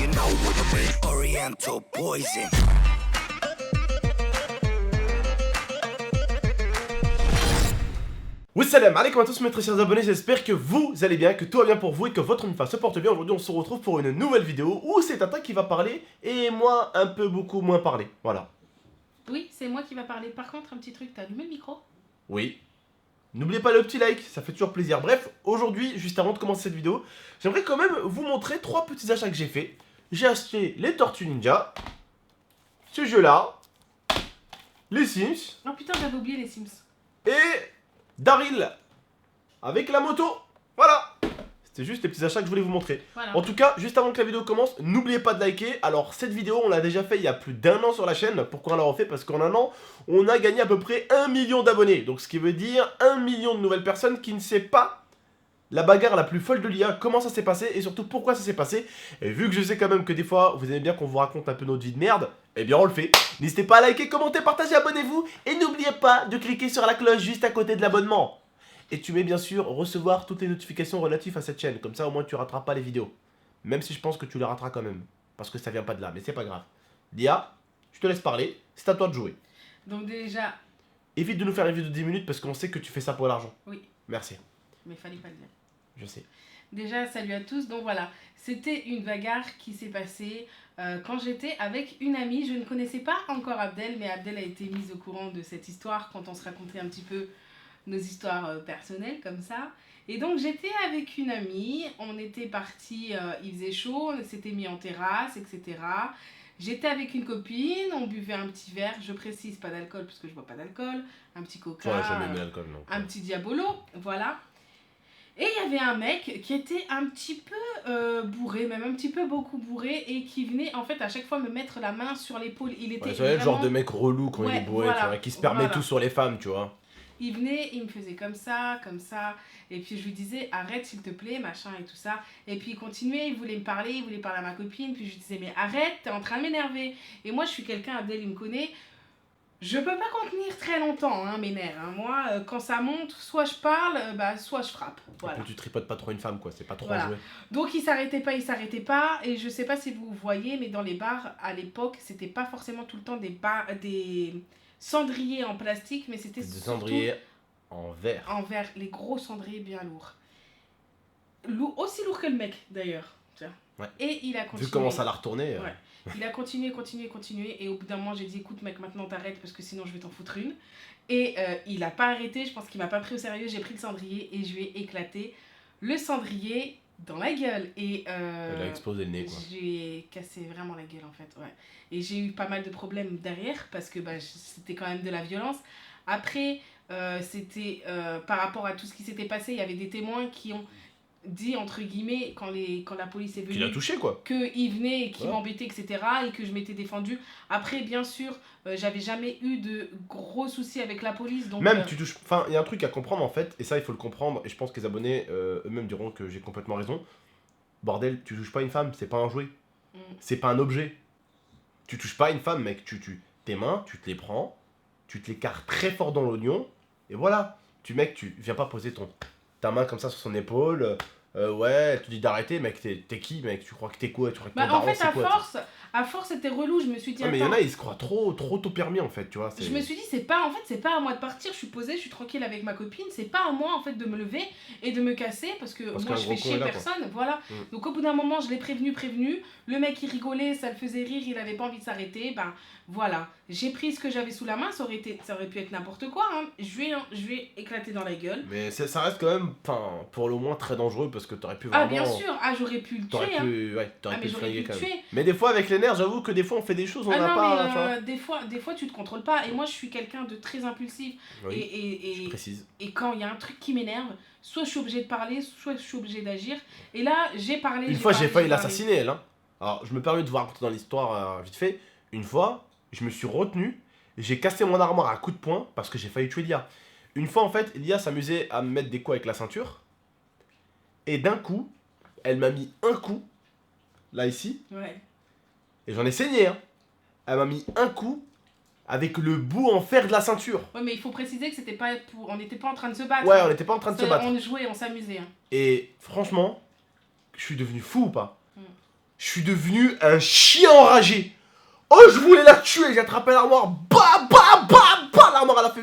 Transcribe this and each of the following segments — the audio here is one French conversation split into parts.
you know what I mean. Oriental poison. Wassalam alaikum à tous mes très chers abonnés, j'espère que vous allez bien, que tout va bien pour vous et que votre unifa se porte bien. Aujourd'hui on se retrouve pour une nouvelle vidéo où c'est Tata qui va parler et moi un peu beaucoup moins parler, voilà. Oui, c'est moi qui va parler. Par contre, un petit truc, t'as allumé le micro? Oui. N'oubliez pas le petit like, ça fait toujours plaisir. Bref, aujourd'hui, juste avant de commencer cette vidéo, j'aimerais quand même vous montrer 3 petits achats que j'ai fait. J'ai acheté les Tortues Ninja, ce jeu là, les Sims Oh putain, j'avais oublié les Sims. et Daryl avec la moto. Voilà. C'était juste les petits achats que je voulais vous montrer. Voilà. En tout cas, juste avant que la vidéo commence, n'oubliez pas de liker. Alors cette vidéo, on l'a déjà fait il y a plus d'1 an sur la chaîne. Pourquoi on l'a refait? Parce qu'en 1 an, on a gagné à peu près 1 million d'abonnés. Donc ce qui veut dire 1 million de nouvelles personnes qui ne savent pas la bagarre la plus folle de l'IA, comment ça s'est passé et surtout pourquoi ça s'est passé. Et vu que je sais quand même que des fois, vous aimez bien qu'on vous raconte un peu notre vie de merde, eh bien on le fait. N'hésitez pas à liker, commenter, partager, abonnez-vous. Et n'oubliez pas de cliquer sur la cloche juste à côté de l'abonnement. Et tu mets bien sûr recevoir toutes les notifications relatives à cette chaîne. Comme ça au moins tu rateras pas les vidéos. Même si je pense que tu les rateras quand même. Parce que ça vient pas de là, mais c'est pas grave. Lia, je te laisse parler, c'est à toi de jouer. Donc déjà, Évite de nous faire une vidéo de 10 minutes parce qu'on sait que tu fais ça pour l'argent. oui, Merci, mais fallait pas le dire. je sais. Déjà, salut à tous. Donc voilà, c'était une bagarre qui s'est passée quand j'étais avec une amie. Je ne connaissais pas encore Abdel, mais Abdel a été mise au courant de cette histoire quand on se racontait un petit peu nos histoires personnelles comme ça. Et donc j'étais avec une amie, on était partis, il faisait chaud, on s'était mis en terrasse, etc. J'étais avec une copine, on buvait un petit verre, je précise pas d'alcool parce que je bois pas d'alcool, un petit coca, J'aurais jamais aimé l'alcool, non. un petit diabolo, voilà. Et il y avait un mec qui était un petit peu bourré, même un petit peu beaucoup bourré, et qui venait en fait à chaque fois me mettre la main sur l'épaule. Il était Ouais, c'est le genre vraiment... de mec relou quand il Ouais, est bourré, voilà, tu vois, qui se permet voilà. tout sur les femmes, tu vois. Il venait, il me faisait comme ça, et puis je lui disais arrête s'il te plaît, machin et tout ça. Et puis il continuait, il voulait me parler, il voulait parler à ma copine, puis je lui disais mais arrête, t'es en train de m'énerver. Et moi je suis quelqu'un, Abdel il me connaît, je peux pas contenir très longtemps hein, mes nerfs. Hein. Moi quand ça monte, soit je parle, soit je frappe. Voilà. Et puis tu tripotes pas trop une femme, quoi, c'est pas trop Voilà. enjoué. Donc il s'arrêtait pas, et je sais pas si vous voyez, mais dans les bars à l'époque, c'était pas forcément tout le temps des cendriers en plastique, mais c'était Des surtout cendriers en verre. en verre, les gros cendriers bien lourds. Aussi lourd que le mec d'ailleurs. Tiens. Ouais. Et il a continué. Vu comment ça l'a retourné. Ouais. Il a continué, et au bout d'un moment j'ai dit écoute mec, maintenant t'arrêtes parce que sinon je vais t'en foutre une. Et il a pas arrêté, je pense qu'il m'a pas pris au sérieux, j'ai pris le cendrier et je lui ai éclaté le cendrier dans la gueule. Et Elle a explosé le nez, quoi. j'ai cassé vraiment la gueule en fait, ouais. Et j'ai eu pas mal de problèmes derrière parce que c'était quand même de la violence. Après, c'était par rapport à tout ce qui s'était passé, il y avait des témoins qui ont dit entre guillemets quand la police est venue Qui l'a touché, quoi. qu'il venait et qu'il Ouais. m'embêtait, etc. et que je m'étais défendue. Après, bien sûr, j'avais jamais eu de gros soucis avec la police. Donc, Même tu touches. Enfin, il y a un truc à comprendre en fait, et ça il faut le comprendre, et je pense que les abonnés eux-mêmes diront que j'ai complètement raison. Bordel, tu touches pas une femme, c'est pas un jouet. C'est pas un objet. Tu touches pas une femme, mec. Tes mains, tu te les prends, tu te les carres très fort dans l'oignon, et voilà. Tu viens pas poser ta main comme ça sur son épaule. Ouais, elle te dit d'arrêter, mec. T'es qui, mec? Tu crois que t'es quoi? Tu crois que ton en daron, fait, c'est quoi, à force, c'était relou. Je me suis dit, Ah, mais il y en attends, a, ils se croient trop tôt permis en fait, tu vois. je me suis dit, c'est pas à moi de partir. Je suis posée, je suis tranquille avec ma copine. C'est pas à moi en fait de me lever et de me casser parce que Parce moi qu'un je gros fais con chier est là, quoi. personne. Voilà. Donc au bout d'un moment, je l'ai prévenu. Le mec il rigolait, ça le faisait rire, il avait pas envie de s'arrêter. Ben voilà. J'ai pris ce que j'avais sous la main. Ça aurait pu être n'importe quoi. Hein. Je lui ai éclaté dans la gueule. Mais ça reste quand même, pour le moins très dangereux parce que t'aurais pu vraiment. Ah bien sûr. Ah j'aurais pu le tuer. Hein. T'aurais pu le j'aurais flinguer pu quand le même. tuer. Mais des fois avec les nerfs, j'avoue que des fois on fait des choses, on Ah n'a non, pas. mais tu vois. des fois tu te contrôles pas. Et moi je suis quelqu'un de très impulsif. Oui, je précise. Et quand il y a un truc qui m'énerve, soit je suis obligée de parler, soit je suis obligée d'agir. Et là, j'ai parlé. Une fois j'ai failli parlé. l'assassiner elle. Hein. Alors je me permets de vous raconter dans l'histoire vite fait. Une fois, je me suis retenu, j'ai cassé mon armoire à coups de poing parce que j'ai failli tuer Lia. Une fois en fait, Lia s'amusait à me mettre des coups avec la ceinture. Et d'un coup, elle m'a mis un coup, là ici, Ouais. et j'en ai saigné. Hein. Elle m'a mis un coup avec le bout en fer de la ceinture. Ouais, mais il faut préciser que c'était pas pour. On n'était pas en train de se battre. Ouais, hein. on n'était pas en train de se battre. On jouait, on s'amusait. Hein. Et franchement, je suis devenu fou ou pas? je suis devenu un chien enragé. Oh, je voulais la tuer, j'ai attrapé l'armoire, bah, l'armoire elle a fait...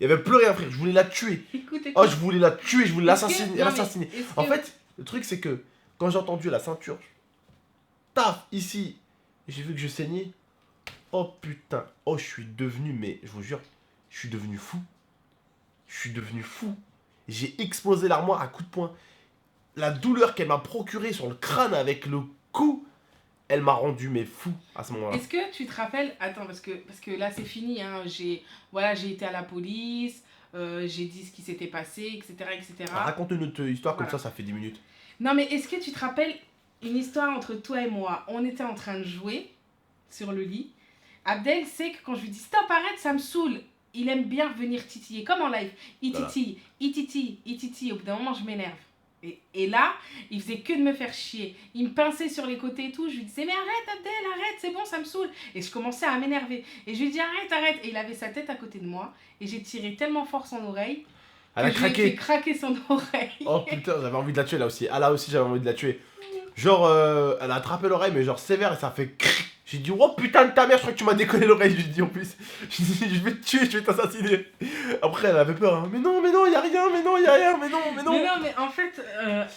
Il y avait plus rien, frère, je voulais la tuer. Écoute, Oh, je voulais la tuer, je voulais Est-ce que- l'assassiner. non, mais est-ce En que- fait, le truc c'est que quand j'ai entendu la ceinture, taf, ici, j'ai vu que je saignais. Oh putain, oh je suis devenu, mais je vous jure, je suis devenu fou. Je suis devenu fou. J'ai explosé l'armoire à coups de poing. La douleur qu'elle m'a procurée sur le crâne avec le coup, elle m'a rendu mais fou à ce moment-là. Est-ce que tu te rappelles, attends, parce que là c'est fini, hein, j'ai été à la police, j'ai dit ce qui s'était passé, etc. etc. Raconte une autre histoire comme Voilà. ça fait 10 minutes. Non mais est-ce que tu te rappelles une histoire entre toi et moi? On était en train de jouer sur le lit. Abdel sait que quand je lui dis stop, arrête, ça me saoule. Il aime bien venir titiller, comme en live. Il Voilà. titille, il titille, il titille. Au bout d'un moment, je m'énerve. Et là, il faisait que de me faire chier. Il me pinçait sur les côtés et tout. Je lui disais, mais arrête Abdel, arrête, c'est bon, ça me saoule. Et je commençais à m'énerver. Et je lui dis, arrête, arrête. Et il avait sa tête à côté de moi. Et j'ai tiré tellement fort son oreille. Elle a que je lui ai craqué. fait craquer son oreille. Oh putain, j'avais envie de la tuer là aussi. Ah là aussi j'avais envie de la tuer. Genre, elle a attrapé l'oreille, mais genre sévère et ça fait cric. J'ai dit, oh putain de ta mère, je crois que tu m'as décollé l'oreille. Je lui ai dit en plus. J'ai dit, je vais te tuer, je vais t'assassiner. Après, elle avait peur. Hein. Mais non, y a rien, mais non, mais non. Mais non, mais en fait,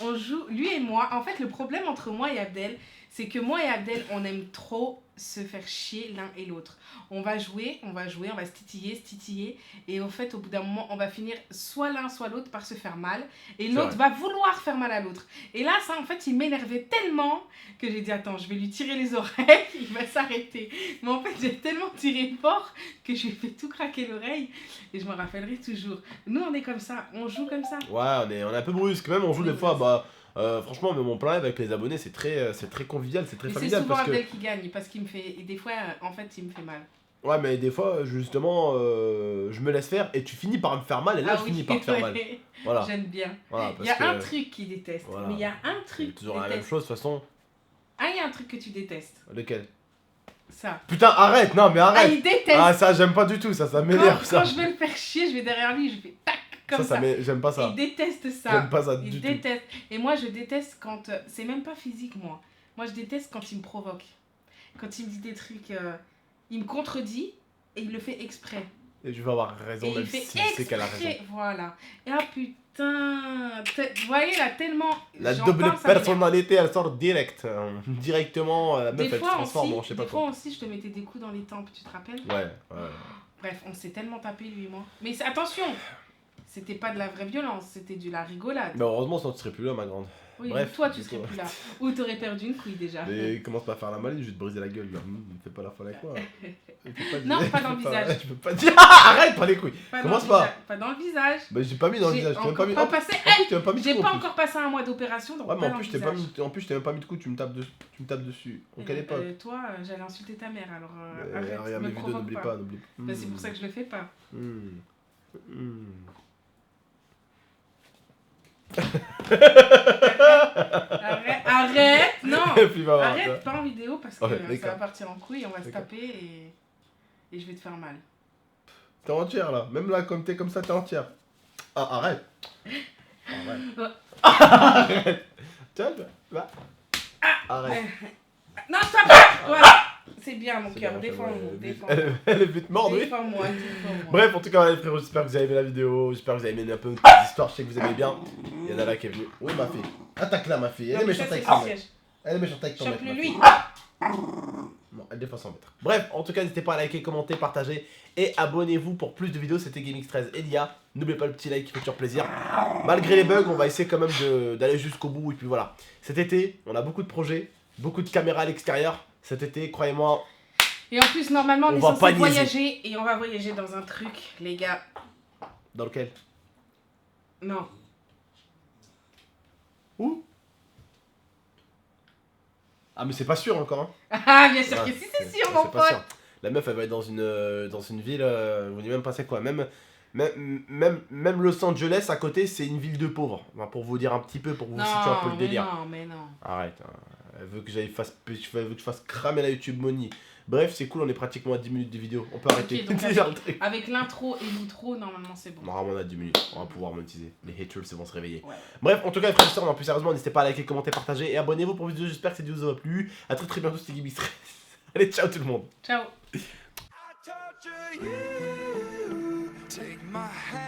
on joue, lui et moi. En fait, le problème entre moi et Abdel, c'est que moi et Abdel, on aime trop se faire chier l'un et l'autre. On va jouer, on va se titiller. Et en fait, au bout d'un moment, on va finir soit l'un, soit l'autre par se faire mal. Et l'autre va vouloir faire mal à l'autre. Et là, ça, en fait, il m'énervait tellement que j'ai dit, attends, je vais lui tirer les oreilles, il va s'arrêter. Mais en fait, j'ai tellement tiré fort que je lui ai fait tout craquer l'oreille. Et je me rappellerai toujours. Nous, on est comme ça, on joue comme ça. Ouais, on est un peu brusque. Même on joue des fois, bah. Franchement, mais mon plan live avec les abonnés, c'est très convivial, c'est très Mais c'est familial. souvent Parce que... Abdel qui gagne, parce qu'il me fait... Et des fois, en fait, il me fait mal. Ouais, mais des fois, justement, je me laisse faire et tu finis par me faire mal et là, je finis par te faire mal. Voilà. J'aime bien. Voilà, Il parce y a que... un truc qu'il déteste. Voilà. Mais il y a un truc C'est qu'il toujours la même déteste. chose, de toute façon. Ah, il y a un truc que tu détestes. Lequel? Ça. Putain, arrête, non, mais Ah, arrête. il déteste. Ah, ça, j'aime pas du tout, ça m'énerve, ça. Quand je vais le faire chier, je vais derrière lui, je fais tac, comme ça. J'aime pas ça. Il déteste ça. J'aime pas ça du Il tout. déteste. Et moi, je déteste quand... c'est même pas physique, moi. Moi, je déteste quand il me provoque. Quand il me dit des trucs... il me contredit et il le fait exprès. Et je vais avoir raison, Et même il fait si je sais qu'elle a raison. exprès. Voilà. Et ah putain. Vous voyez là, tellement... La j'entends, double ça m'énerve. personnalité, elle sort direct. Directement, la Des meuf, elle se fois transforme aussi, en je sais pas des quoi. fois aussi, je te mettais des coups dans les tempes, tu te rappelles? Ouais. Bref, on s'est tellement tapé, lui et moi. Mais attention, c'était pas de la vraie violence, c'était de la rigolade. Mais heureusement, sinon tu serais plus là, ma grande. Oui, bref, toi, tu du serais coup. plus là. Ou t'aurais perdu une couille déjà. Mais commence pas à faire la maline, je vais te briser la gueule. Là. Fais pas la folle avec moi. Non, pas dans le visage. Je peux pas dire. Arrête, pas les couilles. Pas Commence dans le pas. visage, pas dans le visage. Bah, j'ai pas mis dans le J'ai visage. Tu m'as encore pas mis. pas En plus, passé- tu m'as pas mis de J'ai coup, pas en plus. encore passé un mois d'opération, donc Ouais, mais pas en dans plus, le je t'ai pas visage. mis, en plus, je t'ai même pas mis de coup, tu me tapes dessus. En quelle époque Toi, j'allais insulter ta mère, alors Regarde arrête, mes me vidéos, provoque n'oublie pas. pas, n'oublie pas. Bah, c'est pour ça que je le fais pas. Arrête, non. Puis va voir, Arrête, pas en vidéo parce que Ouais, ça va d'accord. partir en couille, on va se D'accord. taper et je vais te faire mal. T'es entière là, même là comme t'es comme ça, t'es entière. Ah, arrête. Arrête. Tiens, va. Arrête. Non, stop. Voilà. C'est bien mon C'est cœur, bien, défends-moi, elle- défends-moi. Elle est vite morte, oui. Défends-moi, défends-moi. Bref, en tout cas, les frérots, j'espère que vous avez aimé la vidéo. J'espère que vous avez aimé un peu notre petite histoire. Je sais que vous aimez bien. Il y en a là qui est venu. Oui, ma fille. Attaque-la, ma fille. Elle Non, est mais méchante ça, avec c'est ton le mec. siège. Elle est méchante avec ton mec. Chope-le ma lui. fille. Non, elle défend 100 mètres. Bref, en tout cas, n'hésitez pas à liker, commenter, partager et abonnez-vous pour plus de vidéos. C'était GameX13 Elia. N'oubliez pas le petit like qui fait toujours plaisir. Malgré les bugs, on va essayer quand même d'aller jusqu'au bout. Et puis voilà. Cet été, on a beaucoup de projets, beaucoup de caméras à l'extérieur. Cet été, croyez-moi. Et en plus, normalement, on On est va censé pas niaiser. voyager et on va voyager dans un truc, les gars. Dans lequel? Non. Où? Ah, mais c'est pas sûr encore, hein. Ah, bien sûr Ouais, que si, c'est sûr, c'est mon pas pote. sûr. La meuf, elle va être dans une ville, je vous dis même pas c'est quoi. Même Los Angeles à côté, c'est une ville de pauvres. Enfin, pour vous dire un petit peu, pour vous situer un peu le mais délire. non, mais non. Arrête. Hein. Elle veut que je fasse cramer la YouTube Money. Bref, c'est cool, on est pratiquement à 10 minutes de vidéo. On peut arrêter. donc C'est genre le truc. avec l'intro et l'outro, normalement c'est bon. Normalement, on a 10 minutes. On va pouvoir monétiser. Les haters vont se réveiller. Ouais. Bref, en tout cas, les frères et sœurs, plus sérieusement, n'hésitez pas à liker, commenter, partager et abonnez-vous pour une vidéo. J'espère que cette vidéo vous aura plu. À très très bientôt, c'était Gibi Stress. Allez, ciao tout le monde. Ciao. I torture you. Take my hand.